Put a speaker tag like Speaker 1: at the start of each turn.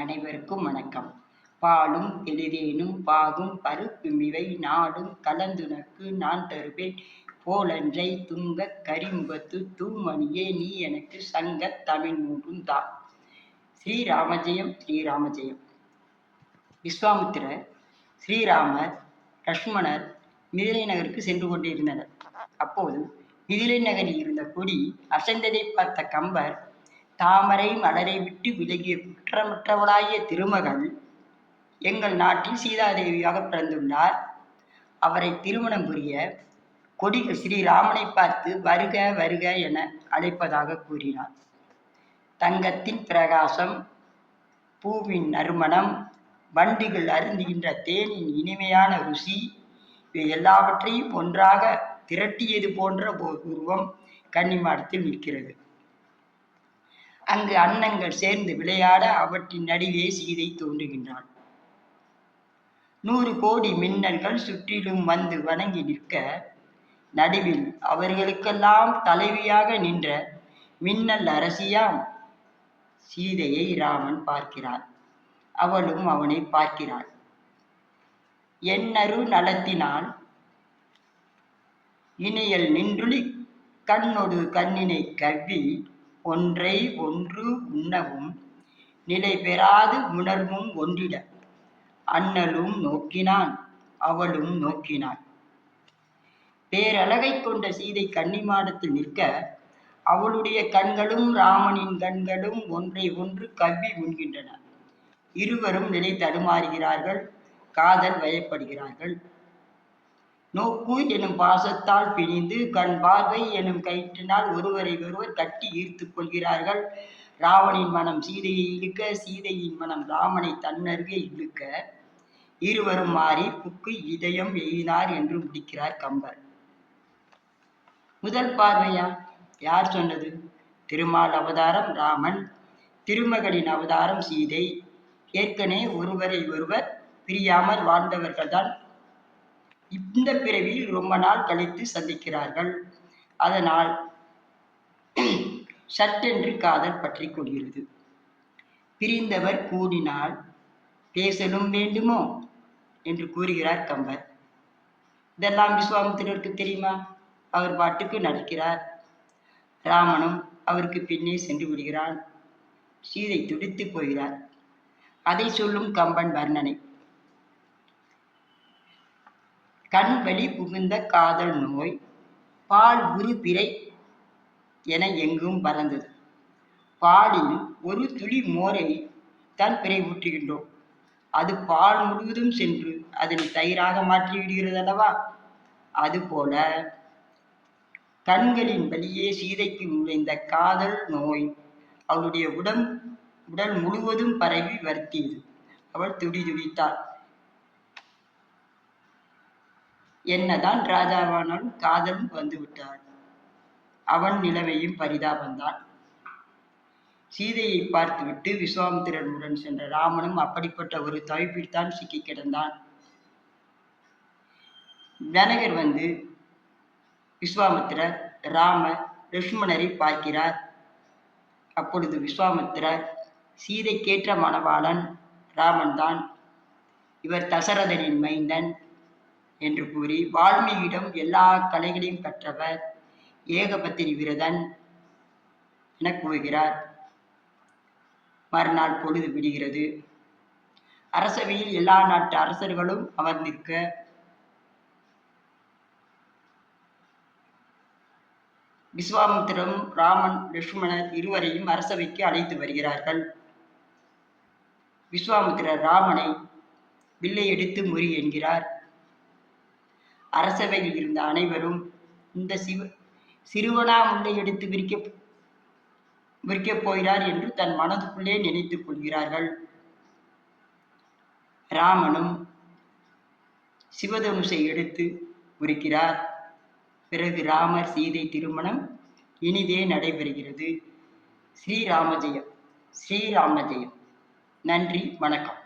Speaker 1: அனைவருக்கும் வணக்கம். பாலும் எளிதேனும் பாகும் பருப்புமிவை நாடும் கலந்துனக்கு நான் தருவேன் போலன்றை துங்கக் கரிமுகத்து தூமணியே நீ எனக்கு சங்கத் தமிழ் மூன்றும் தா. ஸ்ரீராமஜெயம் ஸ்ரீராமஜெயம். விஸ்வாமித்திரர், ஸ்ரீராமர், லக்ஷ்மணர் மிதிலை நகருக்கு சென்று கொண்டிருந்தனர். அப்போது மிதிலை நகரில் இருந்த கொடி அசைந்ததை பார்த்த கம்பர், தாமரை மலரை விட்டு விலகிய குற்றமற்றவளாகிய திருமகள் எங்கள் நாட்டில் சீதாதேவியாக பிறந்துள்ளார். அவரை திருமணம் புரிய கொடிகள் ஸ்ரீராமனை பார்த்து வருக வருக என அழைப்பதாக கூறினார். தங்கத்தின் பிரகாசம், பூவின் நறுமணம், வண்டுகள் அருந்துகின்ற தேனின் இனிமையான ருசி, இவை எல்லாவற்றையும் ஒன்றாக திரட்டியது போன்ற உருவம் கன்னிமாடத்தில் நிற்கிறது. அங்கு அன்னங்கள் சேர்ந்து விளையாட அவற்றின் நடுவே சீதை தோன்றுகின்றாள். 100 கோடி மின்னல்கள் சுற்றிலும் வந்து வணங்கி நிற்க, நடுவில் அவர்களுக்கெல்லாம் தலைவியாக நின்ற மின்னல் அரசியாம் சீதையை ராமன் பார்க்கிறார். அவளும் அவனை பார்க்கிறாள். எண்ணரு நலத்தினால் இணையல் நின்றுளி கண்ணொடு கண்ணினை கவ்வி ஒன்றை ஒன்று உண்ணவும் நிலை பெறாது உணர்வும் ஒன்றிட அண்ணலும் நோக்கினான், அவளும் நோக்கினாள். பேரழகை கொண்ட சீதை கன்னிமாடத்தில் நிற்க, அவளுடைய கண்களும் ராமனின் கண்களும் ஒன்றை ஒன்று கவ்வி உண்கின்றன. இருவரும் நிலை தடுமாறுகிறார்கள், காதல் வயப்படுகிறார்கள். நோக்கு எனும் பாசத்தால் பிணிந்து, கண் பார்வை எனும் கயிற்றினால் ஒருவரை ஒருவர் கட்டி ஈர்த்து கொள்கிறார்கள். ராவணின் மனம் சீதையை இழுக்க, சீதையின் மனம் ராமனை தன்னருகே இழுக்க, இருவரும் மாறி புக்கு இதயம் எய்தினார் என்று முடிக்கிறார் கம்பர். முதல் பார்வையா? யார் சொன்னது? திருமால் அவதாரம் ராமன், திருமகளின் அவதாரம் சீதை. ஏற்கனவே ஒருவரை ஒருவர் பிரியாமல் வாழ்ந்தவர்கள்தான் இந்த பிறவியில் ரொம்ப நாள் கழித்து சந்திக்கிறார்கள். அதனால் சட்டென்று காதல் பற்றி கொள்கிறது. பிரிந்தவர் கூடினால் பேசலும் வேண்டுமோ என்று கூறுகிறார் கம்பர். இதெல்லாம் விஸ்வாமித்திரருக்கு தெரியுமா? அவர் பாட்டுக்கு நடக்கிறார். ராமனும் அவருக்கு பின்னே சென்று விடுகிறான். சீதை துடித்து போகிறார். அதை சொல்லும் கம்பன் வர்ணனை. கண் வழி புகுந்த காதல் நோய் பால் உரு பிறை என எங்கும் பறந்தது. பாலில் ஒரு துளி மோரை தான் பிறை ஊற்றுகின்றோம். அது பால் முழுவதும் சென்று அதனை தயிராக மாற்றி விடுகிறது அல்லவா? அதுபோல கண்களின் வழியே சீதைக்கு நுழைந்த காதல் நோய் அவளுடைய உடல் முழுவதும் பரவி வருத்தியது. அவள் துடித்தாள். என்னதான் ராஜாவானாலும் காதலும் வந்துவிட்டாள். அவன் நிலைமையும் பரிதாபந்தான். சீதையை பார்த்துவிட்டு விஸ்வாமித்திரனுடன் சென்ற ராமனும் அப்படிப்பட்ட ஒரு தவிப்பில்தான் சிக்கி கிடந்தான். ஜனகர் வந்து விஸ்வாமித்திரர், ராமர், லக்ஷ்மணரை பார்க்கிறார். அப்பொழுது விஸ்வாமித்திரர், சீதைக்கேற்ற மணவாளன் ராமன் தான், இவர் தசரதனின் மைந்தன் என்று கூறி வால்மீகியிடம் எல்லா கலைகளையும் கற்றவர், ஏகபத்தினி விரதன் என கூறுகிறார். மறுநாள் பொழுது விடுகிறது. அரசவையில் எல்லா நாட்டு அரசர்களும் அமர்ந்திருக்க, விஸ்வாமித்திரம், ராமன், லக்ஷ்மணர் இருவரையும் அரசவைக்கு அழைத்து வருகிறார்கள். விஸ்வாமித்திரர் ராமனை வில்லை எடுத்து முறி என்கிறார். அரசவையில் இருந்த அனைவரும் இந்த சிறுவனா முல்லை எடுத்து விற்கப் போகிறார் என்று தன் மனதுக்குள்ளே நினைத்துக் கொள்கிறார்கள். ராமனும் சிவதனுசை எடுத்து முறிக்கிறார். பிறகு ராமர் சீதை திருமணம் இனிதே நடைபெறுகிறது. ஸ்ரீராமஜெயம் ஸ்ரீராமஜெயம். நன்றி, வணக்கம்.